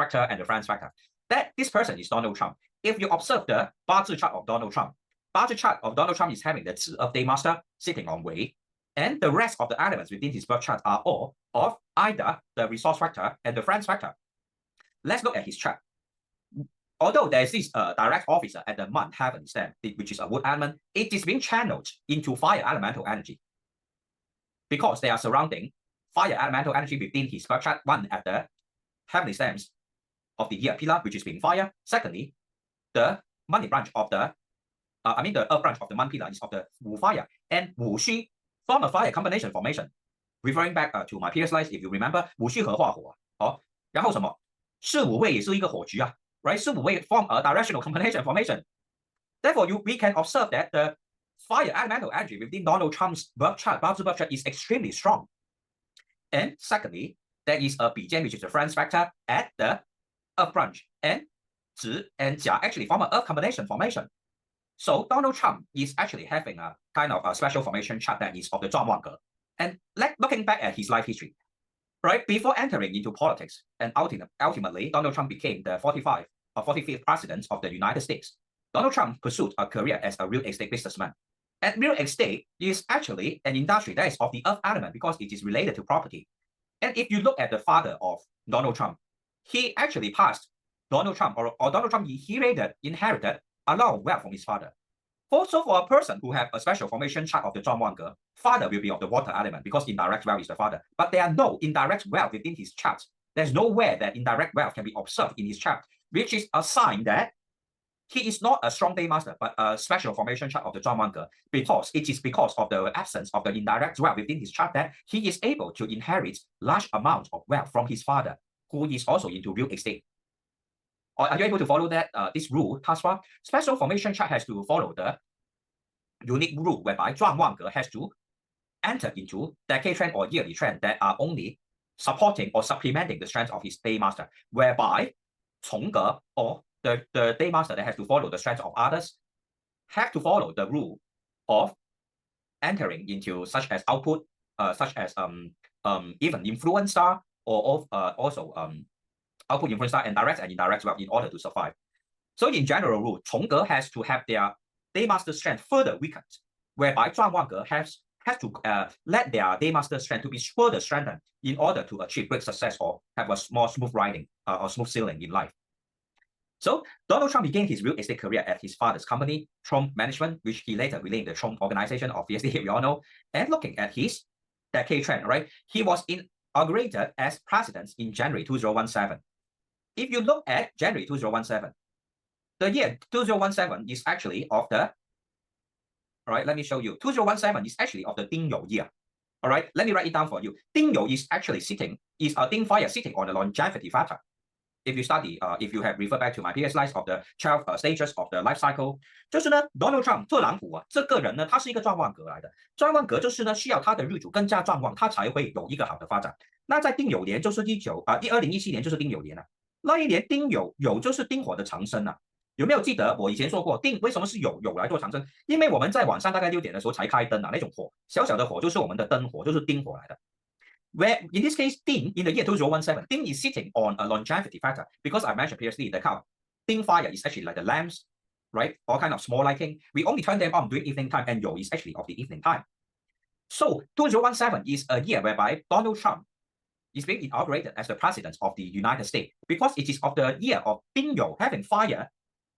factor and the friends factor. That this person is Donald Trump. If you observe the Bazi chart of Donald Trump, Bazi chart of Donald Trump is having the Zi of day master sitting on Wei, and the rest of the elements within his birth chart are all of either the resource factor and the friends factor. Let's look at his chart. Although there is this direct officer at the month heaven stem, which is a wood element, it is being channeled into fire elemental energy because they are surrounding fire elemental energy within his birth chart. One at the heavenly stems of the year pillar, which is being fire. Secondly, the money branch of the, the earth branch of the month pillar is of the Wu fire, and Wu Xu form a fire combination formation. Referring back to my previous slides, if you remember, 武戌合化火，然后什么？巳午未也是一个火局啊。Right, so we form a directional combination formation. Therefore, we can observe that the fire elemental energy within Donald Trump's birth chart, Bazi birth chart, is extremely strong. And secondly, there is a Bijian, which is the friends factor, at the earth branch, and Zi and Jia actually form an earth combination formation. So Donald Trump is actually having a kind of a special formation chart that is of the 状望格. And looking back at his life history, right, before entering into politics, and ultimately, Donald Trump became the 45th president of the United States. Donald Trump pursued a career as a real estate businessman. And real estate is actually an industry that is of the earth element because it is related to property. And if you look at the father of Donald Trump, he actually passed Donald Trump, or Donald Trump inherited a lot of wealth from his father. Also, for a person who have a special formation chart of the 状望格, father will be of the water element because indirect wealth is the father. But there are no indirect wealth within his chart. There's nowhere that indirect wealth can be observed in his chart, which is a sign that he is not a strong day master, but a special formation chart of the 状望格, because it is because of the absence of the indirect wealth within his chart that he is able to inherit large amounts of wealth from his father, who is also into real estate. Are you able to follow that this rule, Taswa? Special formation chart has to follow the unique rule whereby 状望格 has to enter into decade trend or yearly trend that are only supporting or supplementing the strength of his day master, whereby 从格 or the day master that has to follow the strength of others have to follow the rule of entering into such as output, such as even influence star, or of also output influence star and direct and indirect wealth in order to survive. So in general rule, 从格 has to have their day master strength further weakened, whereby 状望格 has to let their day master strength to be further strengthened in order to achieve great success or have a more smooth riding or smooth sailing in life. So Donald Trump began his real estate career at his father's company, Trump Management, which he later renamed the Trump Organization, obviously, we all know. And looking at his decade trend, right, he was inaugurated as president in January 2017. If you look at January 2017, the year 2017 is actually of the, all right, let me show you. 2017 is actually of the Ding You year. All right, let me write it down for you. Ding You is actually is a Ding fire sitting on the longevity factor. If you study, if you have referred back to my previous slides of the 12 stages of the life cycle, 就是呢 Donald Trump 特朗普啊，这个人呢，他是一个状望格来的。状望格就是呢，需要他的日主更加状望，他才会有一个好的发展。那在丁酉年就是2017年就是丁酉年了。那一年丁酉就是丁火的长生啊。有没有记得我以前说过丁为什么是酉来做长生？因为我们在晚上大概6点的时候才开灯啊，那种火小小的火就是我们的灯火，就是丁火来的。Where in this case, Ding in the year 2017, Ding is sitting on a longevity factor because I mentioned previously the kind of Ding fire is actually like the lamps, right? All kind of small lighting. We only turn them on during evening time, and Yo is actually of the evening time. So 2017 is a year whereby Donald Trump is being inaugurated as the president of the United States because it is of the year of Ding Yo having fire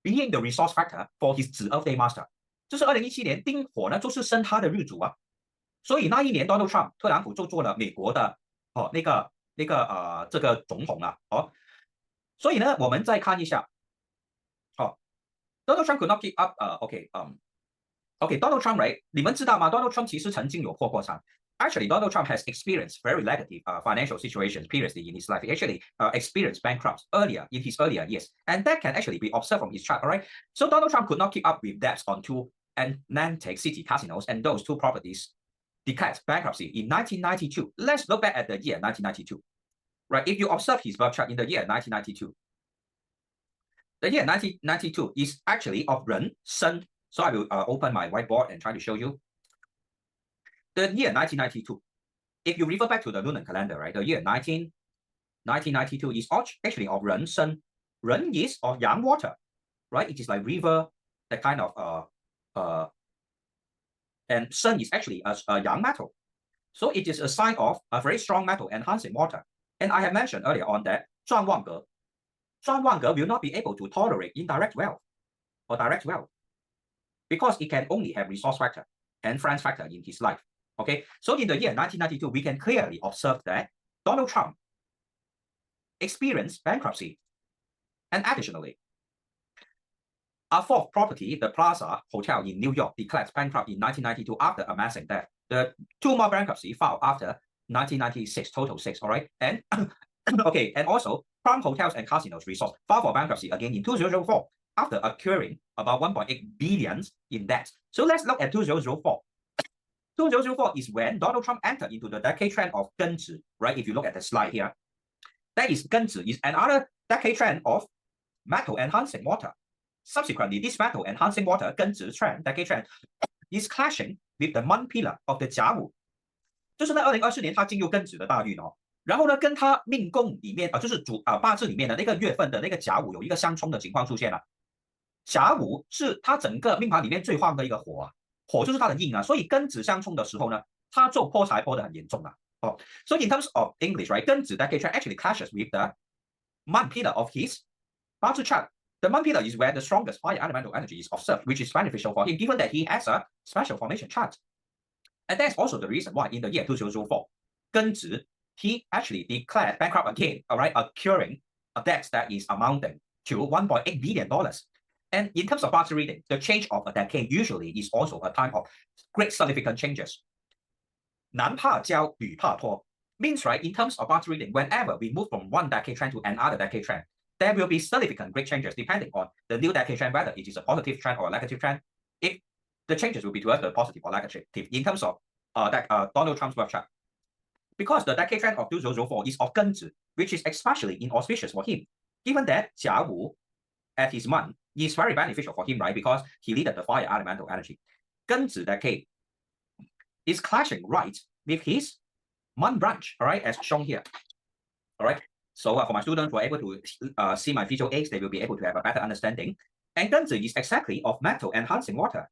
being the resource factor for his 子 Earth Day Master. 就是2017年丁火呢，就是生他的日主啊。所以那一年 Donald Trump 特朗普就做了美国的这个总统啊，所以呢我们再看一下，Donald Trump could not keep up Donald Trump right， 你们知道吗 ？Donald Trump 其实曾经有破过产。Actually, Donald Trump has experienced very negative financial situations previously in his life. He actually experienced bankrupt in his earlier years, and that can actually be observed from his chart. All right, so Donald Trump could not keep up with debts on two Atlantic City casinos, and those two properties declared bankruptcy in 1992. Let's look back at the year 1992. Right, if you observe his birth chart in the year 1992, the year 1992 is actually of Ren Shen. So I will open my whiteboard and try to show you. The year 1992, if you refer back to the lunar calendar, right, the year 1992 1992 is actually of 人参. Ren is of yang water, right? It is like river, that kind of and sun is actually a yang metal. So it is a sign of a very strong metal enhancing water. And I have mentioned earlier on that 状旺格 will not be able to tolerate indirect wealth or direct wealth because it can only have resource factor and friends factor in his life. Okay, so in the year 1992, we can clearly observe that Donald Trump experienced bankruptcy. And additionally, a fourth property, the Plaza Hotel in New York, declared bankrupt in 1992 after amassing debt. The two more bankruptcy filed after 1996, total 6, all right? And okay, and also Crown Hotels and Casinos Resorts filed for bankruptcy again in 2004 after accruing about 1.8 billion in debt. So let's look at 2004. 2004 is when Donald Trump entered into the decade trend of 根治, right? If you look at the slide here, that is 根治 is another decade trend of metal enhancing water. Subsequently, this metal enhancing water 根治 trend, decade trend, is clashing with the month pillar of the 甲午。就是在2024年，它进入庚子的大运哦，然后呢，跟它命宫里面就是八字里面的那个月份的那个甲午有一个相冲的情况出现了。甲午是它整个命盘里面最旺的一个火啊，火就是它的印啊，所以庚子相冲的时候呢，它就破财破得很严重啊。哦，so in terms of English, right, 庚子 decade trend actually clashes with the month pillar of his 八字 chart. The month pillar is where the strongest fire elemental energy is observed, which is beneficial for him, given that he has a special formation chart. And that's also the reason why in the year 2004, 庚子, he actually declared bankrupt again, all right, accruing a debt that is amounting to $1.8 billion. And in terms of Bazi reading, the change of a decade usually is also a time of great significant changes. 男怕交，女怕拖 means, right, in terms of Bazi reading, whenever we move from one decade trend to another decade trend, there will be significant great changes depending on the new decade trend, whether it is a positive trend or a negative trend. If the changes will be towards the positive or negative in terms of Donald Trump's birth chart. Because the decade trend of 2004 is of 庚子, which is especially inauspicious for him, given that 甲午 at his month is very beneficial for him, right? Because he needed the fire elemental energy. 庚子 decade is clashing right with his month branch, all right, as shown here. All right. So for my students who are able to see my visual aids, they will be able to have a better understanding. And 庚子 is exactly of metal enhancing water.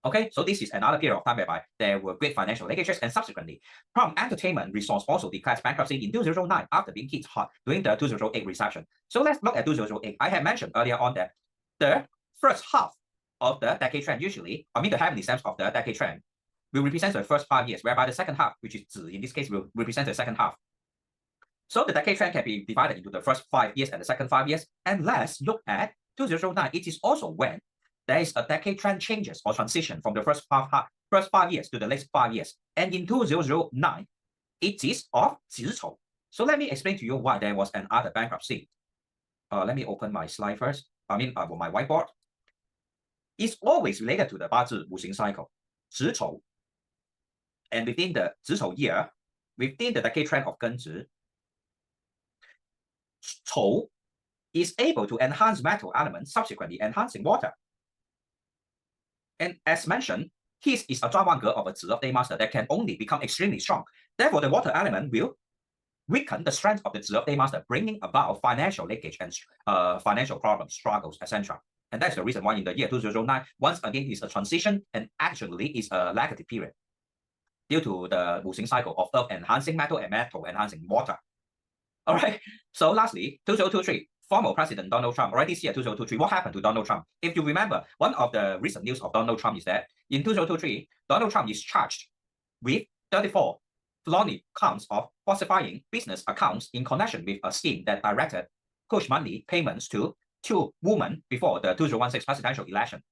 Okay, so this is another period of time whereby there were great financial leakages, and subsequently, Trump Entertainment Resorts also declared bankruptcy in 2009 after being hit hard during the 2008 recession. So let's look at 2008. I have mentioned earlier on that the first half of the decade trend usually, the heavenly stems of the decade trend will represent the first 5 years, whereby the second half, which is 子 in this case, will represent the second half. So the decade trend can be divided into the first 5 years and the second 5 years. And let's look at 2009. It is also when there is a decade trend changes or transition from the first 5 years to the next 5 years. And in 2009, it is of 子丑. So let me explain to you why there was another bankruptcy. Let me open my slide first. My whiteboard. It's always related to the Bazi 五行 cycle. 子丑. And within the 子丑 year, within the decade trend of 庚子, 丑 is able to enhance metal elements, subsequently enhancing water. And as mentioned, his is a 专旺格 of a 子 of day master that can only become extremely strong. Therefore, the water element will weaken the strength of the 子 of day master, bringing about financial leakage and financial problems, struggles, etc. And that's the reason why in the year 2009, once again, is a transition and actually is a negative period due to the 五行 cycle of earth enhancing metal and metal enhancing water. All right. So lastly, 2023, former President Donald Trump, right, this year, 2023, what happened to Donald Trump? If you remember, one of the recent news of Donald Trump is that in 2023, Donald Trump is charged with 34 felony counts of falsifying business accounts in connection with a scheme that directed push money payments to 2 women before the 2016 presidential election.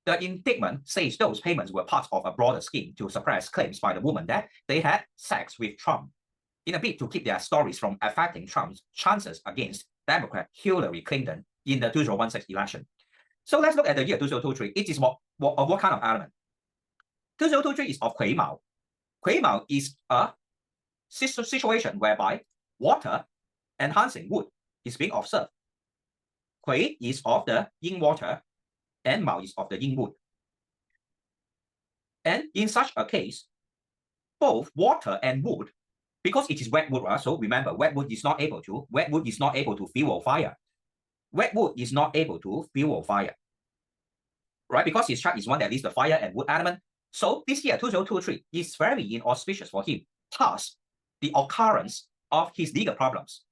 The indictment says those payments were part of a broader scheme to suppress claims by the women that they had sex with Trump, in a bid to keep their stories from affecting Trump's chances against Democrat Hillary Clinton in the 2016 election. So let's look at the year 2023. It is what kind of element? 2023 is of 癸卯. 癸卯 is a situation whereby water enhancing wood is being observed. 癸 is of the yin water and Mao is of the yin wood. And in such a case, both water and wood because it is wet wood, right? So remember, wet wood is not able to fuel fire. Wet wood is not able to fuel fire, right? Because his chart is one that is the fire and wood element. So this year, 2023, is very inauspicious for him. Thus, the occurrence of his legal problems.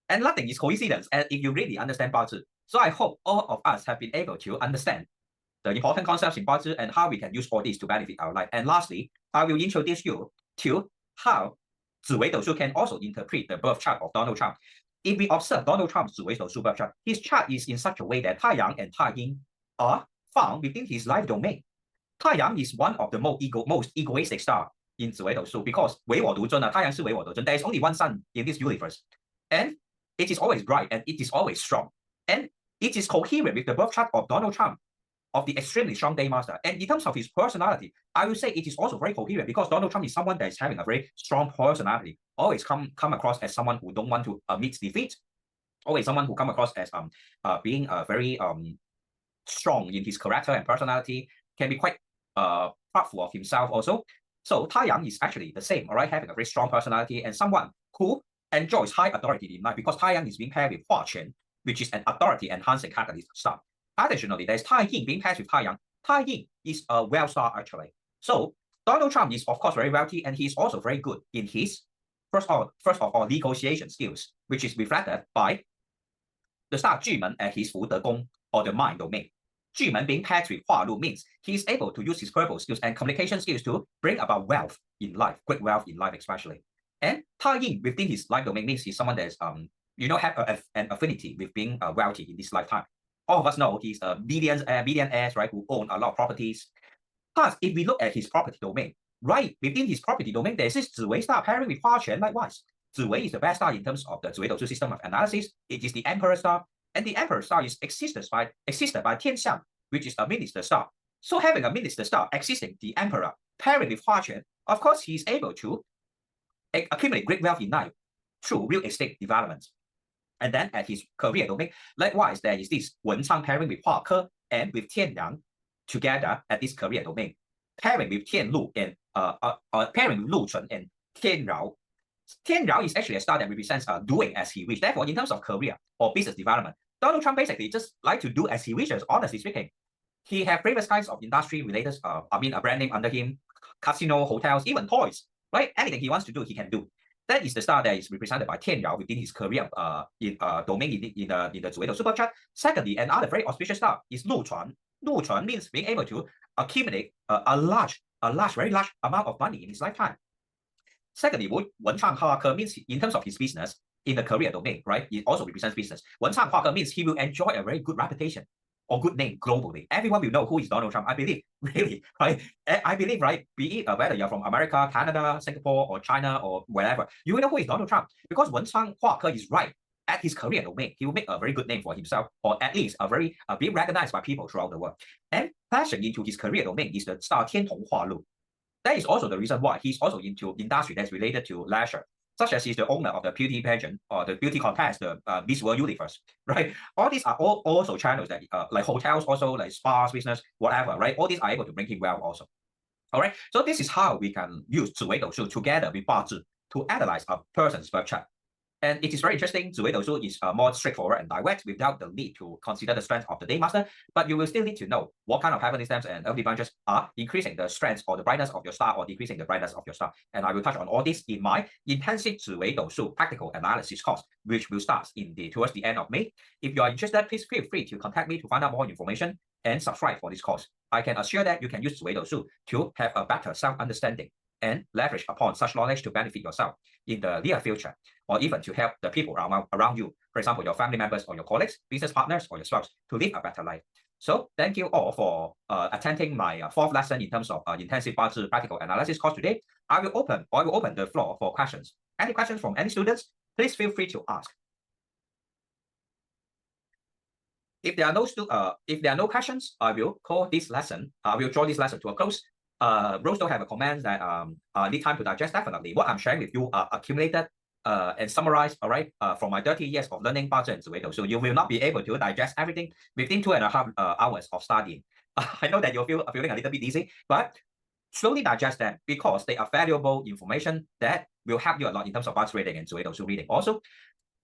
And nothing is coincidence, and if you really understand Bazi. So I hope all of us have been able to understand the important concepts in Bazi and how we can use all these to benefit our life. And lastly, I will introduce you to how Wei Dou Shu can also interpret the birth chart of Donald Trump. If we observe Donald Trump's Wei Dou Shu birth chart, his chart is in such a way that Taiyang and Taiying are found within his life domain. Taiyang is one of the most egoistic star in Wei Dou Shu because 唯我独尊, Taiyang 是唯我独尊. There is only one sun in this universe. And it is always bright and it is always strong. And it is coherent with the birth chart of Donald Trump, of the extremely strong day master. And in terms of his personality, I will say it is also very coherent because Donald Trump is someone that is having a very strong personality, always come across as someone who don't want to admit defeat, always someone who come across as being very strong in his character and personality, can be quite proudful of himself also. So Taiyang is actually the same, all right, having a very strong personality and someone who enjoys high authority in life because Taiyang is being paired with Hua Quan, which is an authority enhancing catalyst star. Additionally, there's Taiying being paired with Taiyang. Taiying is a well star actually. So Donald Trump is of course very wealthy and he's also very good in his first of all negotiation skills, which is reflected by the star Jumen at his Fu De Gong or the mind domain. Jumen being paired with Hua Lu means he's able to use his verbal skills and communication skills to bring about wealth in life, great wealth in life especially. And Taiying within his life domain means he's someone that is have an affinity with being wealthy in this lifetime. All of us know he's a billionaire, right, who own a lot of properties. Plus, if we look at his property domain, right, within his property domain, there's this Ziwei star pairing with Hua Quan likewise. Ziwei is the best star in terms of the Wei Dou Shu system of analysis. It is the Emperor star, and the Emperor star is existed by Tian Xiang, which is a minister star. So having a minister star existing the Emperor pairing with Hua Quan, of course, he's able to accumulate great wealth in life through real estate development. And then at his career domain, likewise, there is this Wen Chang pairing with Hua Ke and with Tian Yang together at this career domain, pairing with Tian Lu and pairing with Lu Chun and Tian Rao. Tian Rao is actually a star that represents doing as he wishes. Therefore, in terms of career or business development, Donald Trump basically just like to do as he wishes, honestly speaking. He has various kinds of industry related, a brand name under him, casino, hotels, even toys, right? Anything he wants to do, he can do. That is the star that is represented by Tian Yao within his career domain in the Wei Dou Shu birth chart. Secondly, another very auspicious star is Lu Chuan. Lu Chuan means being able to accumulate a very large amount of money in his lifetime. Secondly, Wen Chang Hua Ke means in terms of his business in the career domain, right? It also represents business. Wen Chang Hua Ke means he will enjoy a very good reputation or good name globally. Everyone will know who is Donald Trump. I believe, really, right? I believe, right? Be it whether you're from America, Canada, Singapore, or China, or wherever, you will know who is Donald Trump because Wen Chang Hua Ke is right at his career domain. He will make a very good name for himself, or at least a very being recognized by people throughout the world. And passion into his career domain is the star Tian Tong Hua Lu. That is also the reason why he's also into industry that's related to leisure, such as he's the owner of the beauty pageant or the beauty contest, the Miss World Universe, right? All these are all also channels that like hotels, also like spas, business, whatever, right? All these are able to bring him wealth also. All right. So this is how we can use Wei Dou Shu together with Bazi to analyze a person's birth chart. And it is very interesting. Wei Dou Shu is more straightforward and direct without the need to consider the strength of the day master. But you will still need to know what kind of heavenly stamps and earthly bunches are increasing the strength or the brightness of your star or decreasing the brightness of your star. And I will touch on all this in my intensive Wei Dou Shu practical analysis course, which will start towards the end of May. If you are interested, please feel free to contact me to find out more information and subscribe for this course. I can assure that you can use Wei Dou Shu to have a better self-understanding and leverage upon such knowledge to benefit yourself in the near future, or even to help the people around you, for example, your family members or your colleagues, business partners, or your spouse, to live a better life. So thank you all for attending my fourth lesson in terms of intensive Bazi practical analysis course today. I will open the floor for questions. Any questions from any students, please feel free to ask. If there are no questions, I will call this lesson. I will draw this lesson to a close. Rose don't have a comment that need time to digest. Definitely, what I'm sharing with you are accumulated and summarized, all right, from my 30 years of learning Bazi and Wei Dou Shu. You will not be able to digest everything within 2.5 hours of studying. I know that you're feeling a little bit dizzy, but slowly digest them because they are valuable information that will help you a lot in terms of Bazi reading and Wei Dou Shu reading. Also,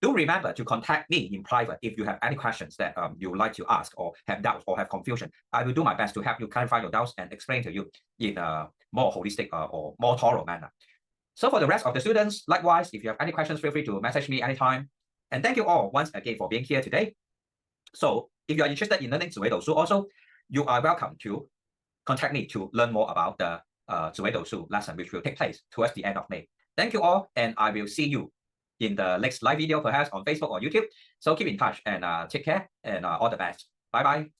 do remember to contact me in private if you have any questions that you would like to ask or have doubts or have confusion. I will do my best to help you clarify your doubts and explain to you in a more holistic or more thorough manner. So for the rest of the students, likewise, if you have any questions, feel free to message me anytime. And thank you all once again for being here today. So if you are interested in learning Wei Dou Shu also, you are welcome to contact me to learn more about the Wei Dou Shu lesson, which will take place towards the end of May. Thank you all, and I will see you in the next live video, perhaps on Facebook or YouTube. So keep in touch and take care and all the best. Bye-bye.